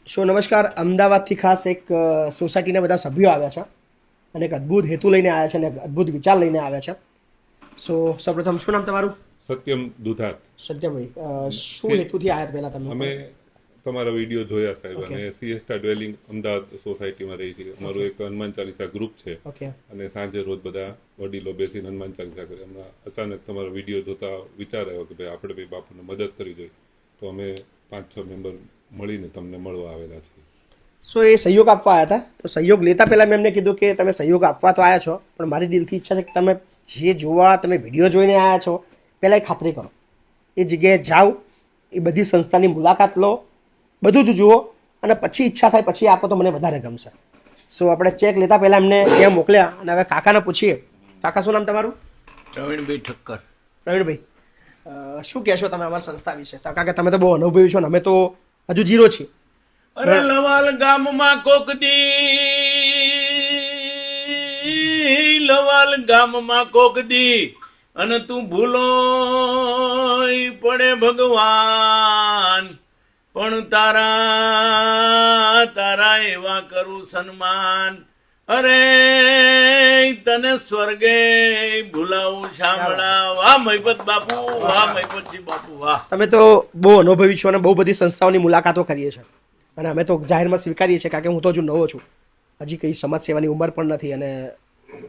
સો નમસ્કાર, અમદાવાદથી ખાસ એક સોસાયટીના બધા સભ્યો આવ્યા છે અને એક અદ્ભુત હેતુ લઈને આવ્યા છે અને એક અદ્ભુત વિચાર લઈને આવ્યા છે. સો સૌપ્રથમ શું નામ તમારું? સત્યમ દુધાત. સત્યભાઈ, શું હેતુથી આવ્યા પહેલા તમે? અમે તમારા વિડીયો જોયા સાહેબ, Okay. અને સિએસ્ટા ડ્વેલિંગ અમદાવાદ સોસાયટીમાં રહી છે. અમારું એક હનુમાન ચાલીસા ગ્રુપ છે ઓકે, અને સાંજે રોજ બધા વડીલો બેસીને હનુમાન ચાલીસા કરે. હમણાં અચાનક તમારો વિડીયો જોતા વિચાર આવ્યો કે ભાઈ આપણે ભાઈ બાપુને મદદ કરી જોઈએ, તો અમે 5-6 મેમ્બર મળીને તમને મળવા આવેલા છીએ. સો એ સહયોગ આપવા આવ્યા હતા. તો સહયોગ લેતા પહેલાં મેં એમને કીધું કે તમે સહયોગ આપવા તો આવ્યા છો, પણ મારી દિલથી ઈચ્છા છે કે તમે જે જોવા તમે વિડીયો જોઈને આવ્યા છો પહેલાં એ ખાતરી કરો, એ જગ્યાએ જાઓ, એ બધી સંસ્થાની મુલાકાત લો, બધું જ જુઓ અને પછી ઈચ્છા થાય પછી આપો તો મને વધારે ગમશે. સો આપણે ચેક લેતા પહેલાં એમને ત્યાં મોકલ્યા અને હવે કાકાને પૂછીએ. કાકા, શું નામ તમારું? પ્રવીણભાઈ ઠક્કર. પ્રવીણભાઈ, શું કહેશો તમે અમારી સંસ્થા વિશે? કારણ કે તમે તો બહુ અનુભવી છો ને અમે તો હજુ જીરો છીએ. અરે લવાલ ગામમાં કોક દી, લવાલ ગામમાં કોક દી અને તું ભૂલો પડે ભગવાન, પણ તારા તારા એવા કરું સન્માન. અરે તને સ્વર્ગે ભૂલાવું શામળા. વાહ મહિપત બાપુ, વાહ મહિપતજી બાપુ, વાહ. તમે તો બહુ અનુભવી છો અને બહુ બધી સંસ્થાઓની મુલાકાતો કરીએ છીએ અને અમે તો જાહેરમાં સ્વીકારીએ છીએ, કારણ કે હું તો હજુ નવો છું, હજી કંઈ સમાજ સેવાની ઉંમર પણ નથી અને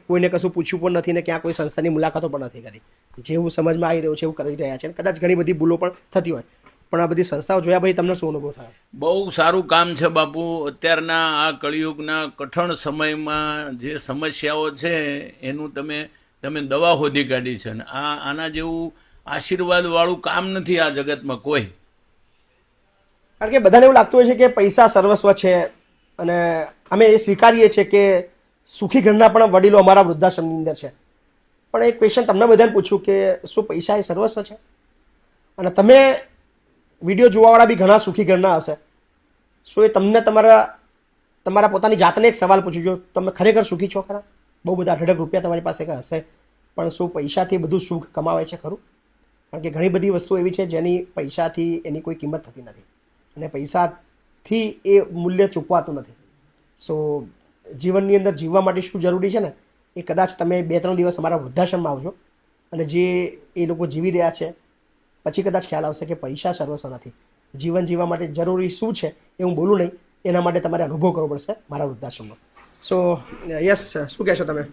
કોઈને કશું પૂછ્યું પણ નથી ને ક્યાં કોઈ સંસ્થાની મુલાકાતો પણ નથી કરી. જેવું સમજમાં આવી રહ્યું છે એવું કરી રહ્યા છે. કદાચ ઘણી બધી ભૂલો પણ થતી હોય, પણ આ બધી સંસ્થાઓ જોયા ભાઈ તમને શું અનુભવ થયો? બહુ સારું કામ છે બાપુ. અત્યારના આ કળિયુગના કઠણ સમયમાં જે સમસ્યાઓ છે એનું તમે દવા શોધી કાઢી છે ને આના જેવું આશીર્વાદ વાળું કામ નથી આ જગતમાં કોઈ. કારણ કે બધાને એવું લાગતું હોય છે કે પૈસા સર્વસ્વ છે અને અમે એ સ્વીકારીએ છીએ કે સુખી ઘરના પણ વડીલો અમારા વૃદ્ધાશ્રમની અંદર છે. પણ એક ક્વેશ્ચન તમને બધાને પૂછું કે શું પૈસા એ સર્વસ્વ છે? અને તમે વિડીયો જોવાવાળા બી ઘણા સુખી ઘરના હશે. શું એ તમને તમારા પોતાની જાતને એક સવાલ પૂછ્યું, જો તમે ખરેખર સુખી છો ખરા? બહુ બધા અઢળક રૂપિયા તમારી પાસે હશે, પણ શું પૈસાથી બધું સુખ કમાવાય છે ખરું? કારણ કે ઘણી બધી વસ્તુઓ એવી છે જેની પૈસાથી એની કોઈ કિંમત થતી નથી અને પૈસાથી એ મૂલ્ય ચૂકવાતું નથી. સો જીવનની અંદર જીવવા માટે શું જરૂરી છે ને એ કદાચ તમે 2-3 દિવસ અમારા વૃદ્ધાશ્રમમાં આવજો અને જે એ લોકો જીવી રહ્યા છે પછી કદાચ ખ્યાલ આવશે કે પૈસા સર્વસ્વ નથી. જીવન જીવવા માટે જરૂરી શું છે એ હું બોલું નહીં, એના માટે તમારે અનુભવ કરવો પડશે મારા વૃદ્ધાશ્રમમાં. સો યસ, શું કહેશો તમે?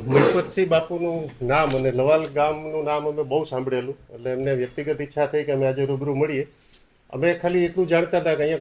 મહિપતસિંહ બાપુનું નામ અને લવાલ ગામનું નામ અમે બહુ સાંભળેલું, એટલે એમને વ્યક્તિગત ઈચ્છા થઈ કે અમે આજે રૂબરૂ મળીએ. અમે ખાલી એટલું જાણતા હતા કે અહીંયા